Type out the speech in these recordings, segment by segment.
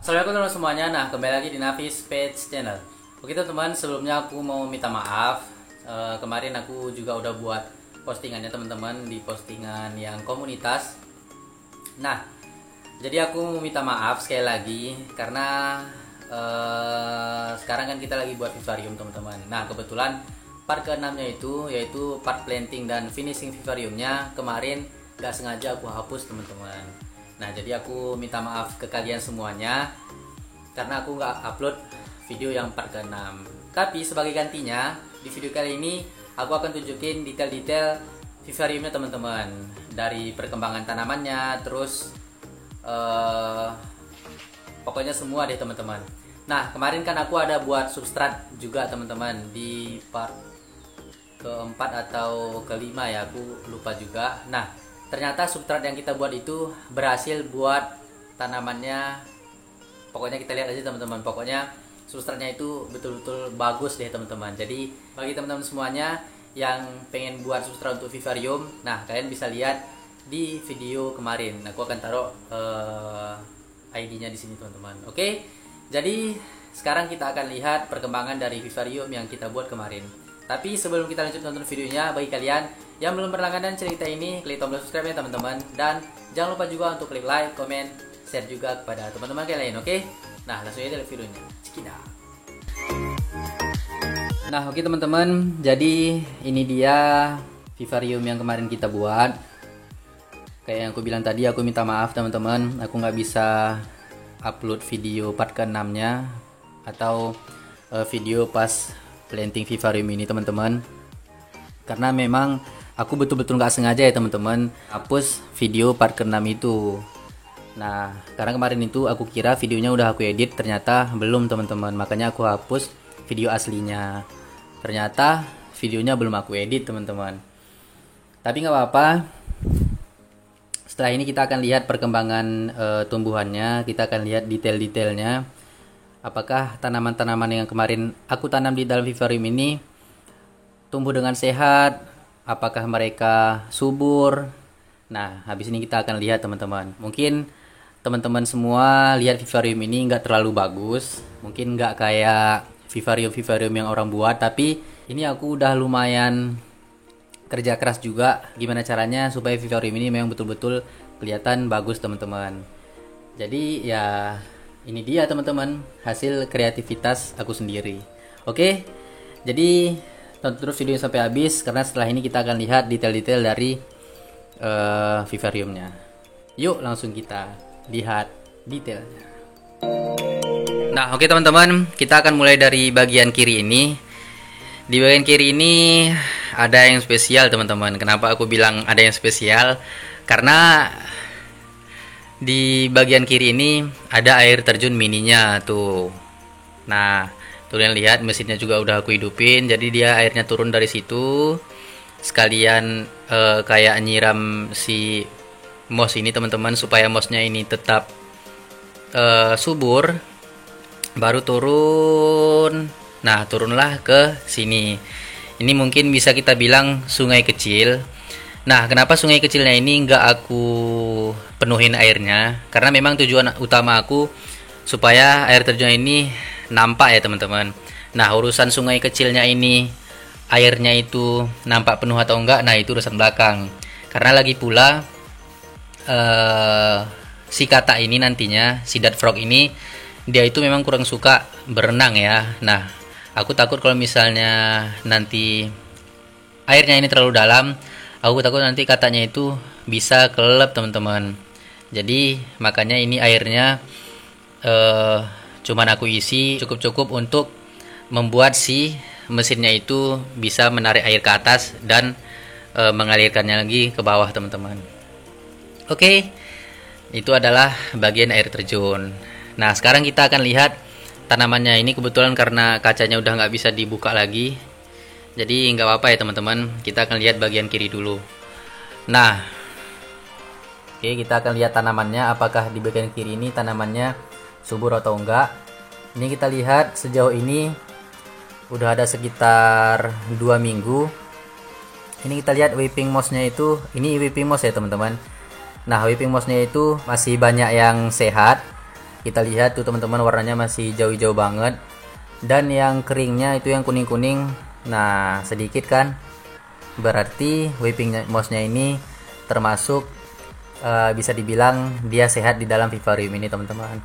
Assalamualaikum teman-teman semuanya. Nah, kembali lagi di Nafis Page Channel. Oke teman-teman, sebelumnya aku mau minta maaf. Kemarin aku juga udah buat postingannya teman-teman di postingan yang komunitas. Nah, jadi aku mau minta maaf sekali lagi karena sekarang kan kita lagi buat vivarium teman-teman. Nah, kebetulan part ke-6-nya itu yaitu part planting dan finishing vivariumnya kemarin gak sengaja aku hapus teman-teman. Nah, jadi aku minta maaf ke kalian semuanya karena aku nggak upload video yang part ke-6. Tapi sebagai gantinya, di video kali ini aku akan tunjukin detail-detail vivariumnya teman-teman, dari perkembangan tanamannya, terus pokoknya semua deh teman-teman. Nah, kemarin kan aku ada buat substrat juga teman-teman di part keempat atau kelima ya, aku lupa juga. Nah, ternyata substrat yang kita buat itu berhasil buat tanamannya. Pokoknya kita lihat aja teman-teman. Pokoknya substratnya itu betul-betul bagus deh teman-teman. Jadi bagi teman-teman semuanya yang pengen buat substrat untuk vivarium, nah kalian bisa lihat di video kemarin. Aku akan taruh ID-nya di sini teman-teman. Oke. Jadi sekarang kita akan lihat perkembangan dari vivarium yang kita buat kemarin. Tapi sebelum kita lanjut nonton videonya, bagi kalian yang belum berlangganan cerita ini, klik tombol subscribe ya teman-teman. Dan jangan lupa juga untuk klik like, komen, share juga kepada teman-teman kalian, oke? Nah, langsung aja lihat videonya. Cikida. Nah, oke teman-teman, jadi ini dia vivarium yang kemarin kita buat. Kayak yang aku bilang tadi, aku minta maaf teman-teman, aku nggak bisa upload video part ke-6-nya atau video pas planting vivarium ini teman-teman, karena memang aku betul-betul nggak sengaja ya teman-teman hapus video part ke-6 itu. Nah, karena kemarin itu aku kira videonya udah aku edit, ternyata belum teman-teman, makanya aku hapus video aslinya. Ternyata videonya belum aku edit teman-teman, tapi nggak apa-apa. Setelah ini kita akan lihat perkembangan tumbuhannya, kita akan lihat detail-detailnya. Apakah tanaman-tanaman yang kemarin aku tanam di dalam vivarium ini tumbuh dengan sehat? Apakah mereka subur? Nah, habis ini kita akan lihat teman-teman. Mungkin teman-teman semua lihat vivarium ini nggak terlalu bagus. Mungkin nggak kayak vivarium-vivarium yang orang buat. Tapi ini aku udah lumayan kerja keras juga. Gimana caranya supaya vivarium ini memang betul-betul kelihatan bagus teman-teman. Jadi ya, ini dia teman-teman hasil kreativitas aku sendiri. Oke, jadi tonton terus videonya sampai habis karena setelah ini kita akan lihat detail-detail dari vivariumnya. Yuk langsung kita lihat detailnya. Nah, oke teman-teman, kita akan mulai dari bagian kiri ini. Di bagian kiri ini ada yang spesial teman-teman. Kenapa aku bilang ada yang spesial? Karena di bagian kiri ini ada air terjun mininya tuh. Nah, tuh kalian lihat mesinnya juga udah aku hidupin, jadi dia airnya turun dari situ. Sekalian kayak nyiram si moss ini teman-teman, supaya mossnya ini tetap subur. Baru turun. Nah, turunlah ke sini. Ini mungkin bisa kita bilang sungai kecil. Nah, kenapa sungai kecilnya ini nggak aku penuhin airnya? Karena memang tujuan utama aku supaya air terjun ini nampak ya teman-teman. Nah, urusan sungai kecilnya ini airnya itu nampak penuh atau enggak, nah itu urusan belakang. Karena lagi pula si kata ini nantinya, si dart frog ini, dia itu memang kurang suka berenang ya. Nah, aku takut kalau misalnya nanti airnya ini terlalu dalam, aku takut nanti katanya itu bisa kelelep teman-teman. Jadi makanya ini airnya cuman aku isi cukup-cukup untuk membuat si mesinnya itu bisa menarik air ke atas dan mengalirkannya lagi ke bawah teman-teman. Oke, itu adalah bagian air terjun. Nah, sekarang kita akan lihat tanamannya ini. Kebetulan karena kacanya udah nggak bisa dibuka lagi, jadi nggak apa-apa ya teman-teman. Kita akan lihat bagian kiri dulu. Nah, oke, kita akan lihat tanamannya. Apakah di bagian kiri ini tanamannya subur atau enggak? Ini kita lihat sejauh ini udah ada sekitar 2 minggu. Ini kita lihat weeping mossnya itu, ini weeping moss ya teman-teman. Nah, weeping mossnya itu masih banyak yang sehat. Kita lihat tuh teman-teman, warnanya masih hijau-hijau banget. Dan yang keringnya itu yang kuning-kuning. Nah, sedikit kan. Berarti whipping mouse-nya ini termasuk bisa dibilang dia sehat di dalam vivarium ini, teman-teman.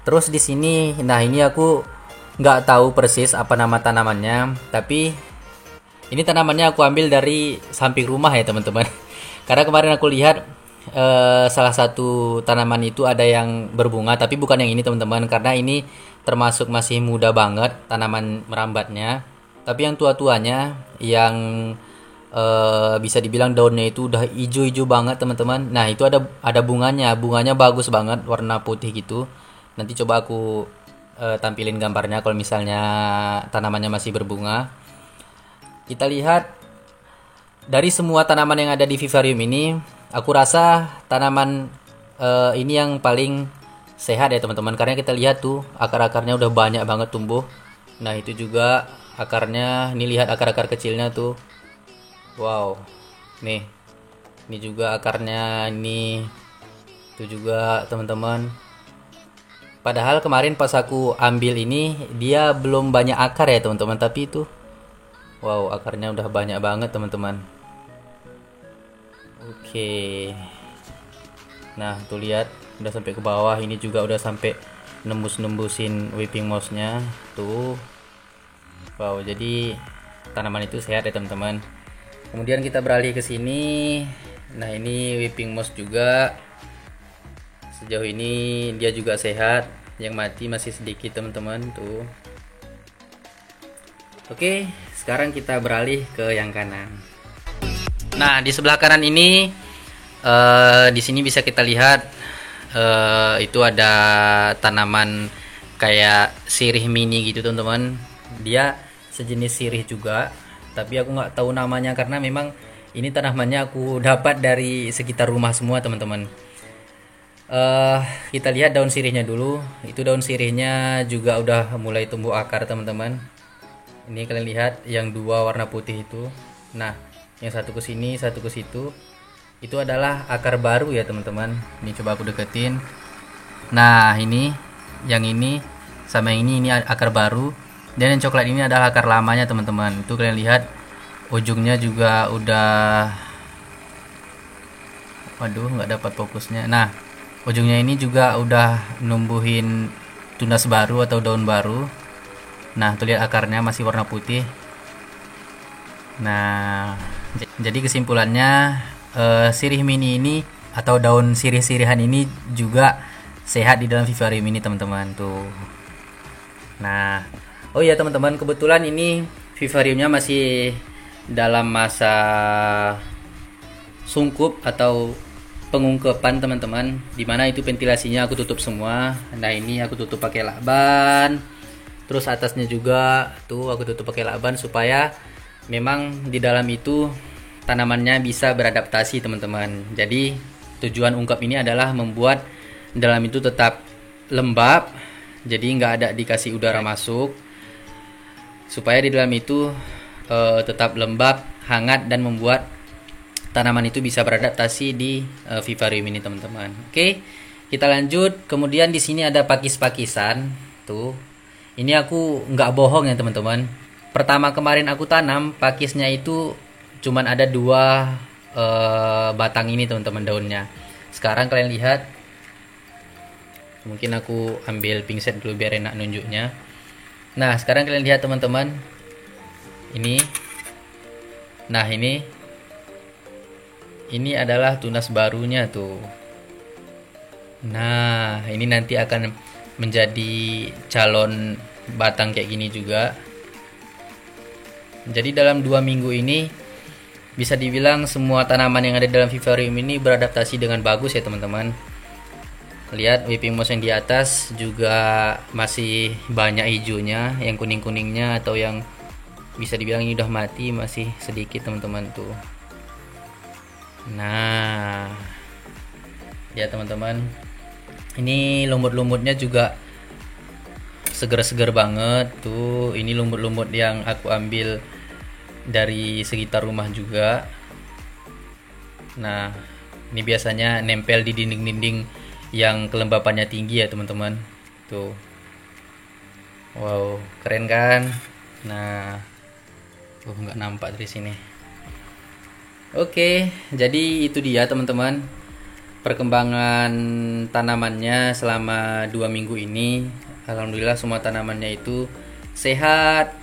Terus di sini, nah ini aku nggak tahu persis apa nama tanamannya, tapi ini tanamannya aku ambil dari samping rumah ya, teman-teman. Karena kemarin aku lihat salah satu tanaman itu ada yang berbunga, tapi bukan yang ini, teman-teman, karena ini termasuk masih muda banget tanaman merambatnya. Tapi yang tua-tuanya yang bisa dibilang daunnya itu udah hijau-hijau banget, teman-teman. Nah, itu ada bunganya bagus banget, warna putih gitu. Nanti coba aku tampilin gambarnya kalau misalnya tanamannya masih berbunga. Kita lihat dari semua tanaman yang ada di vivarium ini, aku rasa tanaman ini yang paling sehat ya, teman-teman. Karena kita lihat tuh akar-akarnya udah banyak banget tumbuh. Nah, itu juga akarnya, ini lihat akar-akar kecilnya tuh. Wow, nih, ini juga akarnya, ini, itu juga, teman-teman. Padahal kemarin pas aku ambil ini dia belum banyak akar ya, teman-teman, tapi itu, wow, akarnya udah banyak banget, teman-teman. Oke, nah tuh lihat udah sampai ke bawah, ini juga udah sampai nembus-nembusin whipping mouse-nya tuh. Wow, jadi tanaman itu sehat ya, teman-teman. Kemudian kita beralih ke sini. Nah, ini whipping mouse juga. Sejauh ini dia juga sehat. Yang mati masih sedikit, teman-teman, tuh. Oke, sekarang kita beralih ke yang kanan. Nah, di sebelah kanan ini di sini bisa kita lihat itu ada tanaman kayak sirih mini gitu, teman-teman. Dia sejenis sirih juga, tapi aku nggak tahu namanya karena memang ini tanamannya aku dapat dari sekitar rumah semua, teman-teman. Kita lihat daun sirihnya dulu. Itu daun sirihnya juga udah mulai tumbuh akar, teman-teman. Ini kalian lihat yang dua warna putih itu. Nah, yang satu ke sini, satu ke situ. Itu adalah akar baru ya, teman-teman. Ini coba aku deketin. Nah, ini yang ini sama yang ini akar baru. Dan yang coklat ini adalah akar lamanya, teman-teman. Itu kalian lihat ujungnya juga udah, waduh, nggak dapat fokusnya. Nah, ujungnya ini juga udah numbuhin tunas baru atau daun baru. Nah, tuh lihat akarnya masih warna putih. Nah, jadi kesimpulannya sirih mini ini atau daun sirih-sirihan ini juga sehat di dalam vivarium ini, teman-teman, tuh. Nah, oh iya, teman-teman, kebetulan ini vivariumnya masih dalam masa sungkup atau pengungkepan, teman-teman, dimana itu ventilasinya aku tutup semua. Nah, ini aku tutup pakai lakban, terus atasnya juga tuh aku tutup pakai lakban supaya memang di dalam itu tanamannya bisa beradaptasi, teman-teman. Jadi tujuan ungkap ini adalah membuat dalam itu tetap lembab, jadi nggak ada dikasih udara masuk, supaya di dalam itu tetap lembab, hangat, dan membuat tanaman itu bisa beradaptasi di vivarium ini, teman-teman. Oke, kita lanjut. Kemudian di sini ada pakis-pakisan tuh. Ini aku nggak bohong ya, teman-teman. Pertama kemarin aku tanam pakisnya itu cuman ada 2 batang ini, teman-teman, daunnya. Sekarang kalian lihat, mungkin aku ambil pinset dulu biar enak nunjuknya. Nah, sekarang kalian lihat, teman-teman, ini. Nah, ini adalah tunas barunya tuh. Nah, ini nanti akan menjadi calon batang kayak gini juga. Jadi dalam 2 minggu ini bisa dibilang semua tanaman yang ada dalam vivarium ini beradaptasi dengan bagus ya, teman-teman. Lihat whipping mouse yang di atas juga masih banyak hijaunya, yang kuning-kuningnya atau yang bisa dibilang ini udah mati masih sedikit, teman-teman, tuh. Nah, ya, teman-teman, ini lumut-lumutnya juga seger-seger banget tuh. Ini lumut-lumut yang aku ambil dari sekitar rumah juga. Nah, ini biasanya nempel di dinding-dinding yang kelembapannya tinggi ya, teman-teman. Tuh. Wow, keren kan? Nah, nggak nampak dari sini. Oke, jadi itu dia teman-teman perkembangan tanamannya selama 2 minggu ini. Alhamdulillah semua tanamannya itu sehat,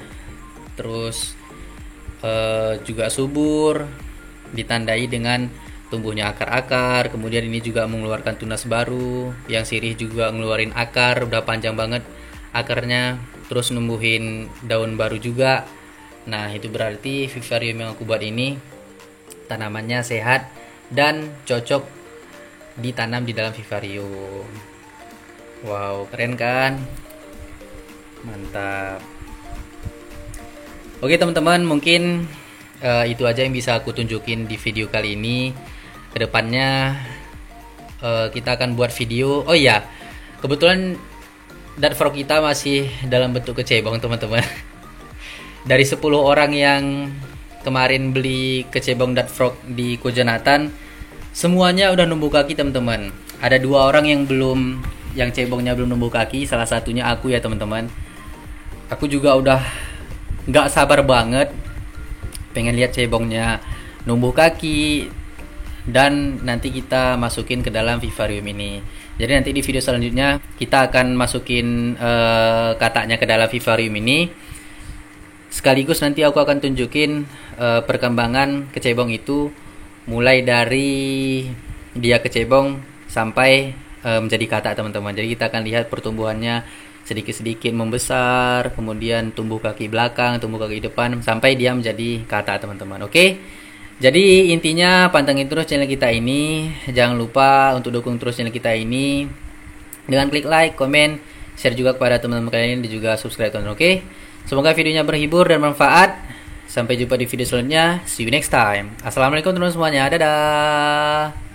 terus juga subur, ditandai dengan tumbuhnya akar-akar. Kemudian ini juga mengeluarkan tunas baru, yang sirih juga ngeluarin akar, udah panjang banget akarnya, terus numbuhin daun baru juga. Nah itu berarti vivarium yang aku buat ini tanamannya sehat dan cocok ditanam di dalam vivarium. Wow, keren kan? Mantap. Oke teman-teman, mungkin itu aja yang bisa aku tunjukin di video kali ini. Kedepannya kita akan buat video. Oh iya, kebetulan dart frog kita masih dalam bentuk kecebong teman-teman. Dari 10 orang yang kemarin beli kecebong dart frog di Kojanatan, semuanya udah numbuh kaki teman-teman. Ada 2 orang yang belum, yang cebongnya belum numbuh kaki. Salah satunya aku ya teman-teman. Aku juga udah nggak sabar banget pengen lihat cebongnya numbuh kaki, dan nanti kita masukin ke dalam vivarium ini. Jadi nanti di video selanjutnya kita akan masukin kataknya ke dalam vivarium ini. Sekaligus nanti aku akan tunjukin perkembangan kecebong itu, mulai dari dia kecebong sampai menjadi katak teman-teman. Jadi kita akan lihat pertumbuhannya sedikit-sedikit membesar, kemudian tumbuh kaki belakang, tumbuh kaki depan, sampai dia menjadi katak teman-teman. Oke? Jadi intinya pantengin terus channel kita ini. Jangan lupa untuk dukung terus channel kita ini dengan klik like, komen, share juga kepada teman-teman kalian, dan juga subscribe teman-teman. Oke? Semoga videonya berhibur dan bermanfaat. Sampai jumpa di video selanjutnya. See you next time. Assalamualaikum teman-teman semuanya. Dadah.